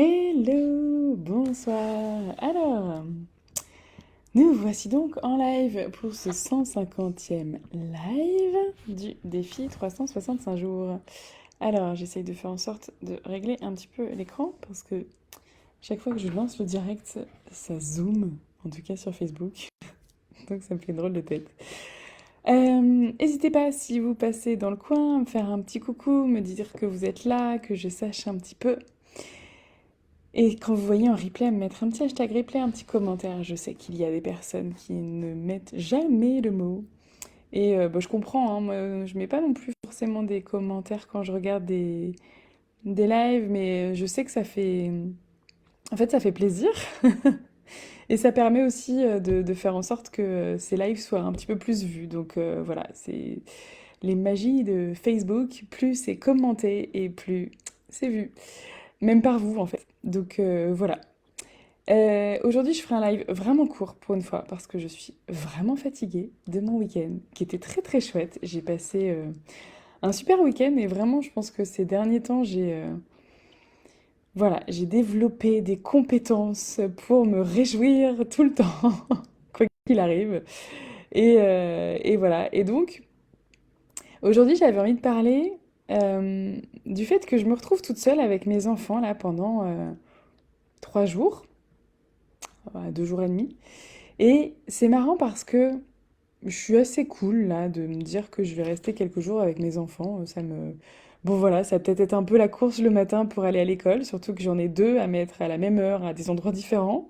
Hello, bonsoir. Alors, nous voici donc en live pour ce 150e live du défi 365 jours. Alors, j'essaye de faire en sorte de régler un petit peu l'écran parce que chaque fois que je lance le direct, ça zoome, en tout cas sur Facebook. Donc ça me fait une drôle de tête. N'hésitez pas si vous passez dans le coin, à me faire un petit coucou, me dire que vous êtes là, que je sache un petit peu. Et quand vous voyez en replay, à me mettre un petit hashtag replay, un petit commentaire. Je sais qu'il y a des personnes qui ne mettent jamais le mot. Et bah, je comprends, hein, moi, je mets pas non plus forcément des commentaires quand je regarde des lives, mais je sais que ça fait... En fait, ça fait plaisir. Et ça permet aussi de faire en sorte que ces lives soient un petit peu plus vus. Donc voilà, c'est les magies de Facebook. Plus c'est commenté et plus c'est vu. Même par vous, en fait. Donc voilà. Aujourd'hui, je ferai un live vraiment court pour une fois parce que je suis vraiment fatiguée de mon week-end qui était très très chouette. J'ai passé un super week-end et vraiment, je pense que ces derniers temps, j'ai développé des compétences pour me réjouir tout le temps, quoi qu'il arrive. Et voilà. Et donc, aujourd'hui, j'avais envie de parler du fait que je me retrouve toute seule avec mes enfants là pendant 3 jours, 2 jours et demi. Et c'est marrant parce que je suis assez cool là de me dire que je vais rester quelques jours avec mes enfants. Ça me... Bon voilà, ça va peut-être être un peu la course le matin pour aller à l'école, surtout que j'en ai deux à mettre à la même heure à des endroits différents.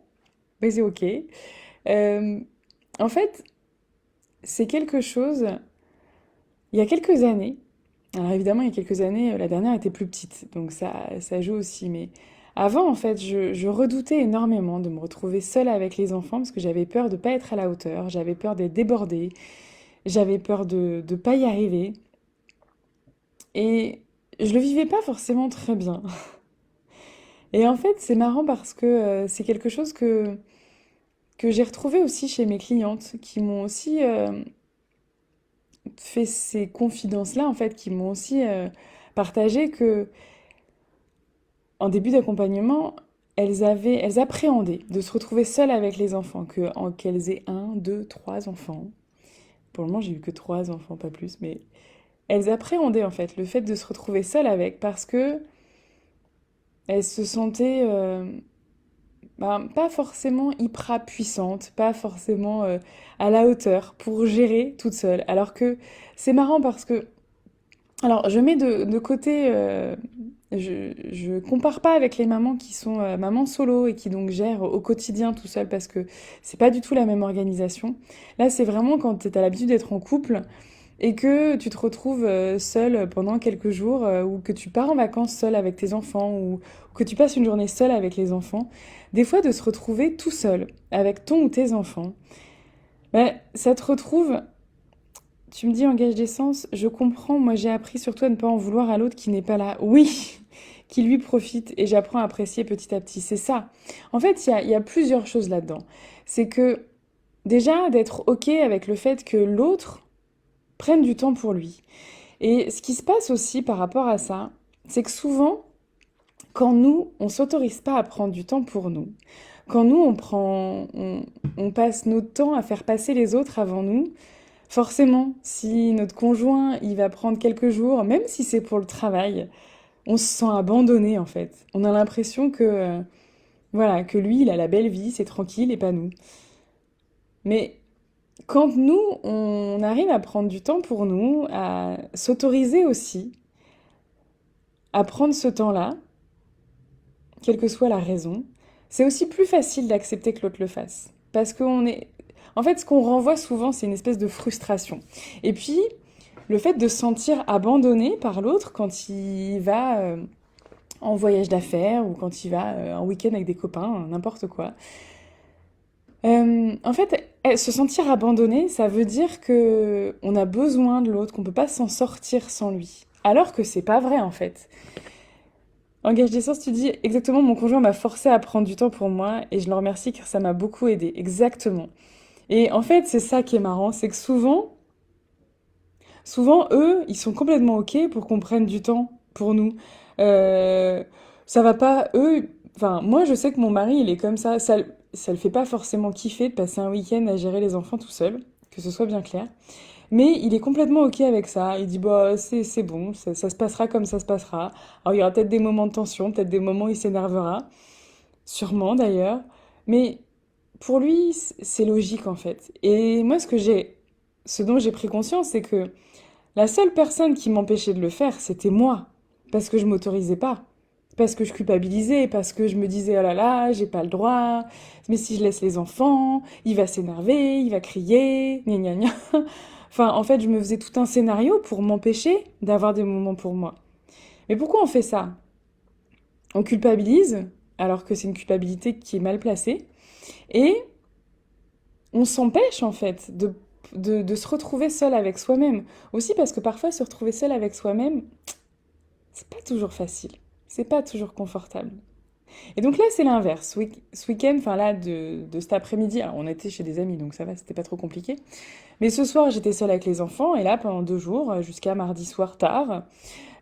Mais c'est ok. Euh, En fait, c'est quelque chose... Il y a quelques années, alors évidemment il y a quelques années, la dernière était plus petite, donc ça joue aussi. Mais avant en fait, je redoutais énormément de me retrouver seule avec les enfants parce que j'avais peur de pas être à la hauteur, j'avais peur d'être débordée. J'avais peur de ne pas y arriver. Et je le vivais pas forcément très bien. Et en fait, c'est marrant parce que c'est quelque chose que j'ai retrouvé aussi chez mes clientes qui m'ont aussi fait ces confidences-là, en fait, qui m'ont aussi partagé que en début d'accompagnement, elles appréhendaient de se retrouver seules avec les enfants, qu'elles aient un, deux, trois enfants. Pour le moment, j'ai eu que trois enfants, pas plus, mais elles appréhendaient en fait le fait de se retrouver seules avec parce que elles se sentaient pas forcément hyper puissantes, pas forcément à la hauteur pour gérer toute seule. Alors que c'est marrant parce que, alors je mets de côté, je compare pas avec les mamans qui sont mamans solo et qui donc gèrent au quotidien tout seul parce que c'est pas du tout la même organisation. Là, c'est vraiment quand tu as l'habitude d'être en couple et que tu te retrouves seul pendant quelques jours ou que tu pars en vacances seul avec tes enfants ou que tu passes une journée seule avec les enfants, des fois de se retrouver tout seul avec ton ou tes enfants, ben, ça te retrouve, tu me dis en gage d'essence, je comprends, moi j'ai appris surtout à ne pas en vouloir à l'autre qui n'est pas là. Oui, qui lui profite et j'apprends à apprécier petit à petit. C'est ça. En fait, il y a plusieurs choses là-dedans. C'est que déjà d'être OK avec le fait que l'autre prenne du temps pour lui. Et ce qui se passe aussi par rapport à ça, c'est que souvent, quand nous, on s'autorise pas à prendre du temps pour nous, quand nous, on passe notre temps à faire passer les autres avant nous, forcément, si notre conjoint, il va prendre quelques jours, même si c'est pour le travail, on se sent abandonné en fait. On a l'impression que, voilà, que lui, il a la belle vie, c'est tranquille et pas nous. Mais quand nous, on arrive à prendre du temps pour nous, à s'autoriser aussi, à prendre ce temps-là, quelle que soit la raison, c'est aussi plus facile d'accepter que l'autre le fasse. Parce qu'on est... En fait, ce qu'on renvoie souvent, c'est une espèce de frustration. Et puis, le fait de se sentir abandonné par l'autre quand il va en voyage d'affaires ou quand il va en week-end avec des copains, n'importe quoi. En fait, se sentir abandonné, ça veut dire que on a besoin de l'autre, qu'on peut pas s'en sortir sans lui. Alors que c'est pas vrai en fait. En gage d'essence, tu dis exactement, mon conjoint m'a forcé à prendre du temps pour moi et je le remercie car ça m'a beaucoup aidé. Exactement. Et en fait, c'est ça qui est marrant, c'est que souvent, eux, ils sont complètement OK pour qu'on prenne du temps pour nous. Euh, Ça va pas, eux, Enfin, moi, je sais que mon mari, il est comme ça le fait pas forcément kiffer de passer un week-end à gérer les enfants tout seul, que ce soit bien clair. Mais il est complètement OK avec ça. Il dit, bah, c'est bon, ça se passera comme ça se passera. Alors, il y aura peut-être des moments de tension, peut-être des moments où il s'énervera. Sûrement, d'ailleurs. Mais pour lui, c'est logique, en fait. Et moi, ce dont j'ai pris conscience, c'est que la seule personne qui m'empêchait de le faire, c'était moi. Parce que je m'autorisais pas. Parce que je culpabilisais, parce que je me disais, oh là là, j'ai pas le droit. Mais si je laisse les enfants, il va s'énerver, il va crier, gna gna gna. Enfin, en fait, je me faisais tout un scénario pour m'empêcher d'avoir des moments pour moi. Mais pourquoi on fait ça? On culpabilise, alors que c'est une culpabilité qui est mal placée, et on s'empêche en fait de se retrouver seul avec soi-même. Aussi parce que parfois se retrouver seul avec soi-même, c'est pas toujours facile, c'est pas toujours confortable. Et donc là, c'est l'inverse. Ce week-end, enfin là, de cet après-midi, alors on était chez des amis, donc ça va, c'était pas trop compliqué. Mais ce soir, j'étais seule avec les enfants, et là, pendant 2 jours, jusqu'à mardi soir tard,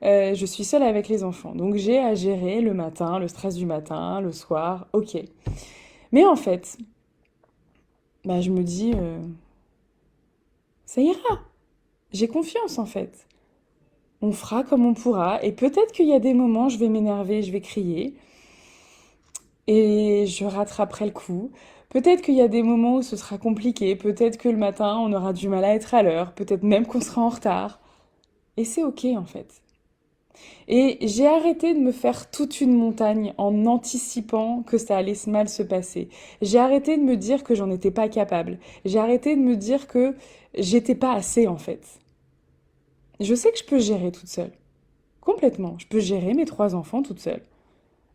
je suis seule avec les enfants. Donc j'ai à gérer le matin, le stress du matin, le soir, ok. Mais en fait, bah, je me dis, ça ira. J'ai confiance en fait. On fera comme on pourra, et peut-être qu'il y a des moments, je vais m'énerver, je vais crier, et je rattraperai le coup. Peut-être qu'il y a des moments où ce sera compliqué, peut-être que le matin, on aura du mal à être à l'heure, peut-être même qu'on sera en retard. Et c'est ok en fait. Et j'ai arrêté de me faire toute une montagne en anticipant que ça allait mal se passer. J'ai arrêté de me dire que j'en étais pas capable. J'ai arrêté de me dire que j'étais pas assez en fait. Je sais que je peux gérer toute seule. Complètement. Je peux gérer mes 3 enfants toute seule.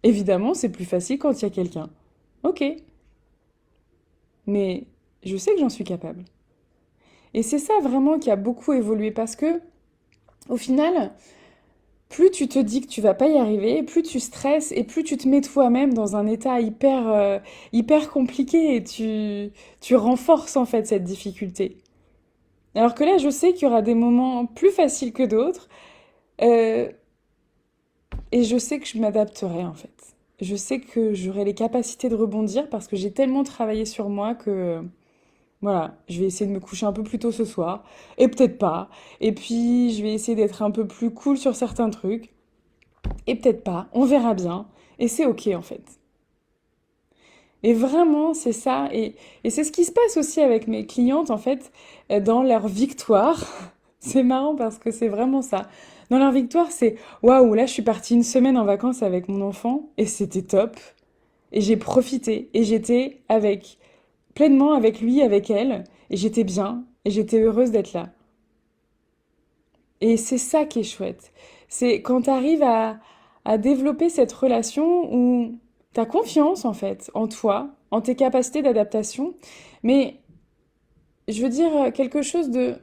Évidemment, c'est plus facile quand il y a quelqu'un. Ok. Mais je sais que j'en suis capable. Et c'est ça vraiment qui a beaucoup évolué parce que, au final, plus tu te dis que tu vas pas y arriver, plus tu stresses et plus tu te mets toi-même dans un état hyper compliqué et tu renforces en fait cette difficulté. Alors que là, je sais qu'il y aura des moments plus faciles que d'autres euh, et je sais que je m'adapterai en fait. Je sais que j'aurai les capacités de rebondir parce que j'ai tellement travaillé sur moi que voilà, je vais essayer de me coucher un peu plus tôt ce soir et peut-être pas. Et puis, je vais essayer d'être un peu plus cool sur certains trucs. Et peut-être pas, on verra bien. Et c'est ok en fait. Et vraiment, c'est ça. Et c'est ce qui se passe aussi avec mes clientes en fait, dans leur victoire. C'est marrant parce que c'est vraiment ça. Dans leur victoire, c'est waouh, là je suis partie une semaine en vacances avec mon enfant et c'était top. Et j'ai profité et j'étais avec pleinement avec lui, avec elle. Et j'étais bien et j'étais heureuse d'être là. Et c'est ça qui est chouette. C'est quand tu arrives à développer cette relation où tu as confiance en fait en toi, en tes capacités d'adaptation, mais je veux dire quelque chose de...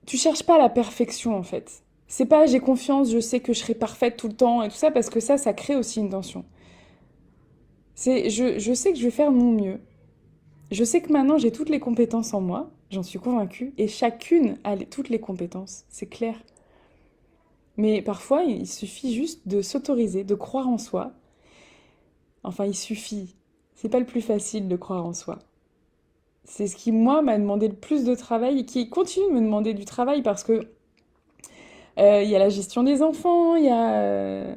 Tu cherches pas la perfection en fait. C'est pas j'ai confiance, je sais que je serai parfaite tout le temps et tout ça, parce que ça crée aussi une tension. C'est je sais que je vais faire de mon mieux. Je sais que maintenant j'ai toutes les compétences en moi, j'en suis convaincue, et chacune a toutes les compétences, c'est clair. Mais parfois, il suffit juste de s'autoriser, de croire en soi. Enfin, il suffit. C'est pas le plus facile de croire en soi. C'est ce qui, moi, m'a demandé le plus de travail et qui continue de me demander du travail parce que il y a la gestion des enfants, il y a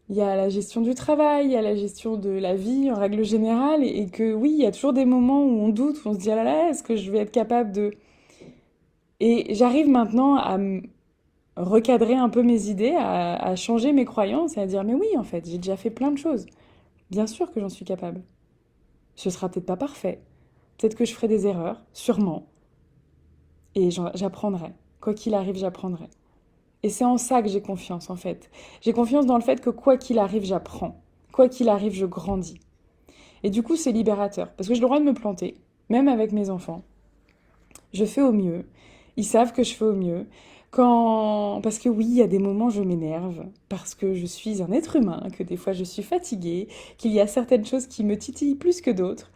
la gestion du travail, il y a la gestion de la vie en règle générale et que oui, il y a toujours des moments où on doute, où on se dit ah là là, est-ce que je vais être capable de... Et j'arrive maintenant à recadrer un peu mes idées, à changer mes croyances et à dire mais oui, en fait, j'ai déjà fait plein de choses. Bien sûr que j'en suis capable. Ce sera peut-être pas parfait. Peut-être que je ferai des erreurs, sûrement. Et j'apprendrai. Quoi qu'il arrive, j'apprendrai. Et c'est en ça que j'ai confiance, en fait. J'ai confiance dans le fait que quoi qu'il arrive, j'apprends. Quoi qu'il arrive, je grandis. Et du coup, c'est libérateur. Parce que j'ai le droit de me planter, même avec mes enfants. Je fais au mieux. Ils savent que je fais au mieux. Parce que oui, il y a des moments où je m'énerve, parce que je suis un être humain, que des fois je suis fatiguée, qu'il y a certaines choses qui me titillent plus que d'autres.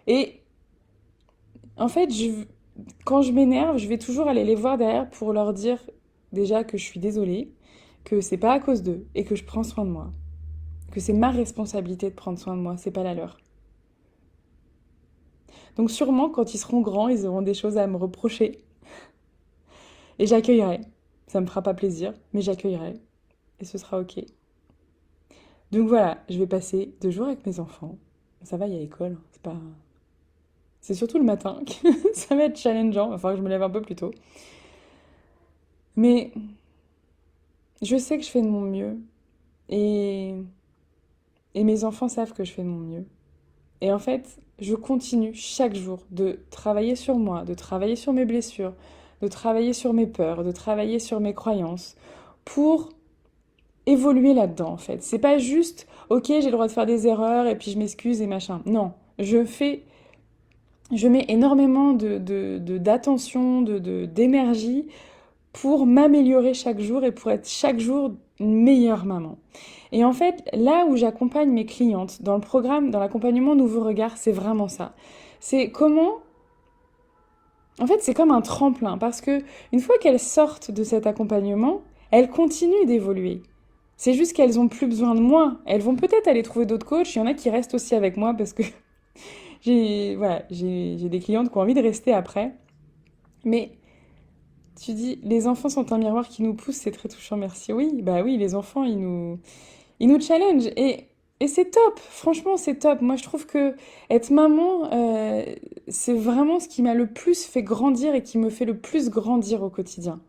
Et en fait, quand je m'énerve, je vais toujours aller les voir derrière pour leur dire déjà que je suis désolée, que c'est pas à cause d'eux et que je prends soin de moi. que c'est ma responsabilité de prendre soin de moi, c'est pas la leur. Donc sûrement, quand ils seront grands, ils auront des choses à me reprocher. Et j'accueillerai. Ça me fera pas plaisir, mais j'accueillerai. Et ce sera ok. Donc voilà, je vais passer 2 jours avec mes enfants. Ça va, il y a école. C'est pas... C'est surtout le matin que ça va être challengeant. Il va falloir que je me lève un peu plus tôt. Mais je sais que je fais de mon mieux. Et, et mes enfants savent que je fais de mon mieux. Et en fait, je continue chaque jour de travailler sur moi, de travailler sur mes blessures, de travailler sur mes peurs, de travailler sur mes croyances pour évoluer là-dedans en fait. C'est pas juste, ok, j'ai le droit de faire des erreurs et puis je m'excuse et machin. Non, je mets énormément d'attention, d'énergie pour m'améliorer chaque jour et pour être chaque jour une meilleure maman. Et en fait, là où j'accompagne mes clientes dans le programme, dans l'accompagnement Nouveau Regard, c'est vraiment ça. C'est comment... En fait, c'est comme un tremplin parce que une fois qu'elles sortent de cet accompagnement, elles continuent d'évoluer. C'est juste qu'elles ont plus besoin de moi. Elles vont peut-être aller trouver d'autres coachs. Il y en a qui restent aussi avec moi parce que j'ai des clientes qui ont envie de rester après. Mais tu dis, les enfants sont un miroir qui nous pousse, c'est très touchant, merci. Oui, bah oui, les enfants, ils nous challengent et c'est top. Franchement, c'est top. Moi, je trouve que être maman, c'est vraiment ce qui m'a le plus fait grandir et qui me fait le plus grandir au quotidien.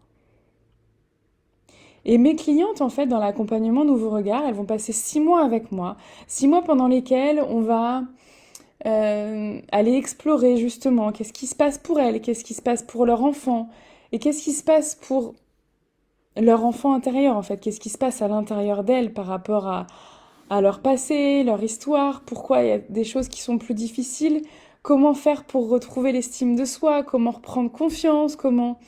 Et mes clientes, en fait, dans l'accompagnement Nouveau Regard, elles vont passer 6 mois avec moi. 6 mois pendant lesquels on va aller explorer justement qu'est-ce qui se passe pour elles, qu'est-ce qui se passe pour leur enfant, et qu'est-ce qui se passe pour leur enfant intérieur, en fait, qu'est-ce qui se passe à l'intérieur d'elles par rapport à leur passé, leur histoire, pourquoi il y a des choses qui sont plus difficiles, comment faire pour retrouver l'estime de soi, comment reprendre confiance, comment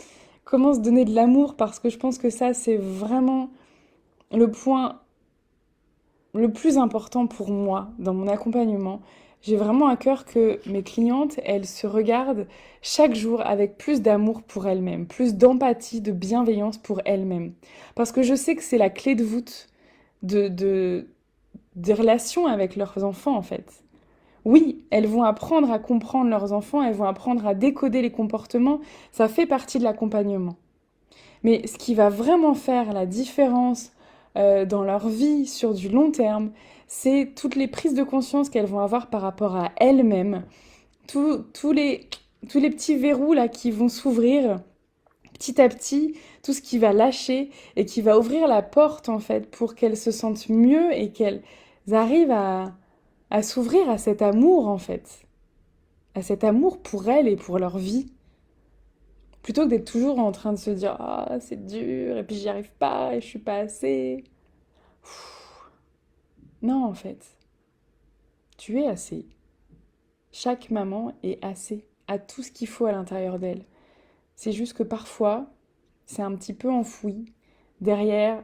se donner de l'amour, parce que je pense que ça, c'est vraiment le point le plus important pour moi dans mon accompagnement. J'ai vraiment à cœur que mes clientes, elles se regardent chaque jour avec plus d'amour pour elles-mêmes, plus d'empathie, de bienveillance pour elles-mêmes. Parce que je sais que c'est la clé de voûte des relations avec leurs enfants, en fait. Oui, elles vont apprendre à comprendre leurs enfants, elles vont apprendre à décoder les comportements, ça fait partie de l'accompagnement. Mais ce qui va vraiment faire la différence dans leur vie sur du long terme, c'est toutes les prises de conscience qu'elles vont avoir par rapport à elles-mêmes, tous les petits verrous là qui vont s'ouvrir petit à petit, tout ce qui va lâcher et qui va ouvrir la porte en fait pour qu'elles se sentent mieux et qu'elles arrivent à s'ouvrir à cet amour en fait, à cet amour pour elles et pour leur vie. Plutôt que d'être toujours en train de se dire ah c'est dur et puis j'y arrive pas et je suis pas assez. Non en fait, tu es assez. Chaque maman est assez, a tout ce qu'il faut à l'intérieur d'elle. C'est juste que parfois, c'est un petit peu enfoui derrière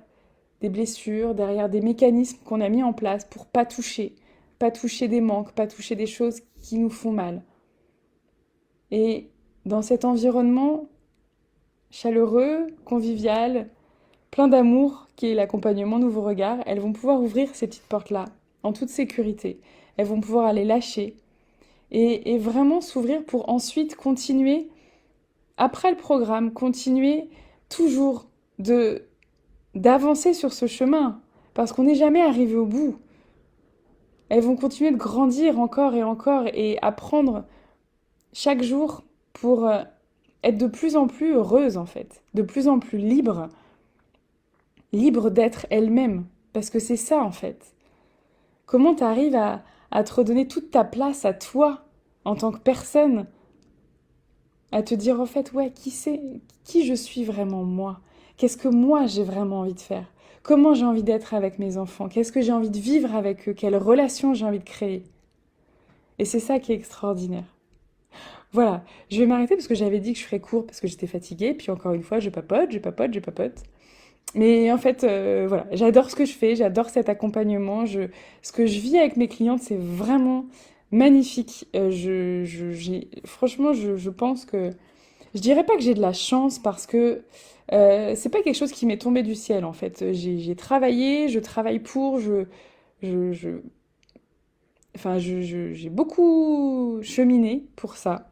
des blessures, derrière des mécanismes qu'on a mis en place pour pas toucher des manques, pas toucher des choses qui nous font mal. Et dans cet environnement chaleureux, convivial, plein d'amour, qui est l'accompagnement Nouveau Regard, elles vont pouvoir ouvrir ces petites portes-là, en toute sécurité. Elles vont pouvoir aller lâcher et vraiment s'ouvrir pour ensuite continuer, après le programme, continuer toujours d'avancer sur ce chemin, parce qu'on n'est jamais arrivé au bout. Elles vont continuer de grandir encore et apprendre chaque jour pour être de plus en plus heureuses, en fait, de plus en plus libres, libres d'être elles-mêmes, parce que c'est ça, en fait. Comment tu arrives à te redonner toute ta place à toi, en tant que personne, à te dire, en fait, ouais, qui je suis vraiment moi? Qu'est-ce que moi j'ai vraiment envie de faire? Comment j'ai envie d'être avec mes enfants? Qu'est-ce que j'ai envie de vivre avec eux? Quelles relations j'ai envie de créer? Et c'est ça qui est extraordinaire. Voilà, je vais m'arrêter parce que j'avais dit que je ferais court parce que j'étais fatiguée, puis encore une fois, je papote, je papote, je papote. Mais en fait, voilà, j'adore ce que je fais, j'adore cet accompagnement. Ce que je vis avec mes clientes, c'est vraiment magnifique. Franchement, je pense que... Je dirais pas que j'ai de la chance parce que c'est pas quelque chose qui m'est tombé du ciel en fait. J'ai travaillé, je travaille pour, je, enfin, j'ai beaucoup cheminé pour ça,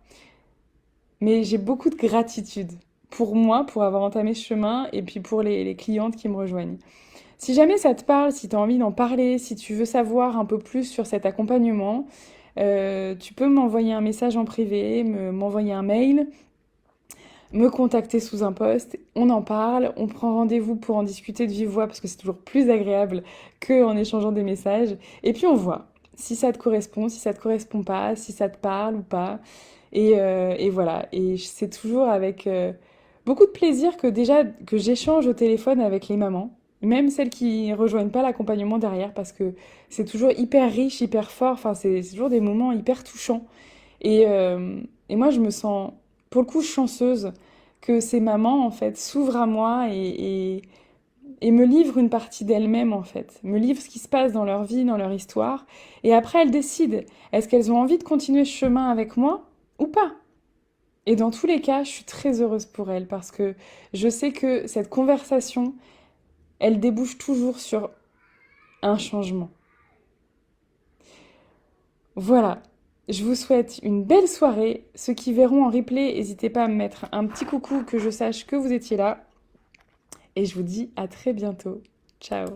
mais j'ai beaucoup de gratitude pour moi, pour avoir entamé ce chemin, et puis pour les clientes qui me rejoignent. Si jamais ça te parle, si tu as envie d'en parler, si tu veux savoir un peu plus sur cet accompagnement, tu peux m'envoyer un message en privé, m'envoyer un mail, me contacter sous un post, on en parle, on prend rendez-vous pour en discuter de vive voix parce que c'est toujours plus agréable qu'en échangeant des messages. Et puis on voit si ça te correspond, si ça te correspond pas, si ça te parle ou pas. Et voilà. Et c'est toujours avec beaucoup de plaisir que déjà que j'échange au téléphone avec les mamans, même celles qui rejoignent pas l'accompagnement derrière, parce que c'est toujours hyper riche, hyper fort. Enfin, c'est toujours des moments hyper touchants. Et moi, je me sens, pour le coup, chanceuse que ces mamans, en fait, s'ouvrent à moi et me livrent une partie d'elles-mêmes, en fait. Me livrent ce qui se passe dans leur vie, dans leur histoire. Et après, elles décident, est-ce qu'elles ont envie de continuer ce chemin avec moi ou pas? Et dans tous les cas, je suis très heureuse pour elles parce que je sais que cette conversation, elle débouche toujours sur un changement. Voilà. Je vous souhaite une belle soirée. Ceux qui verront en replay, n'hésitez pas à me mettre un petit coucou que je sache que vous étiez là. Et je vous dis à très bientôt. Ciao.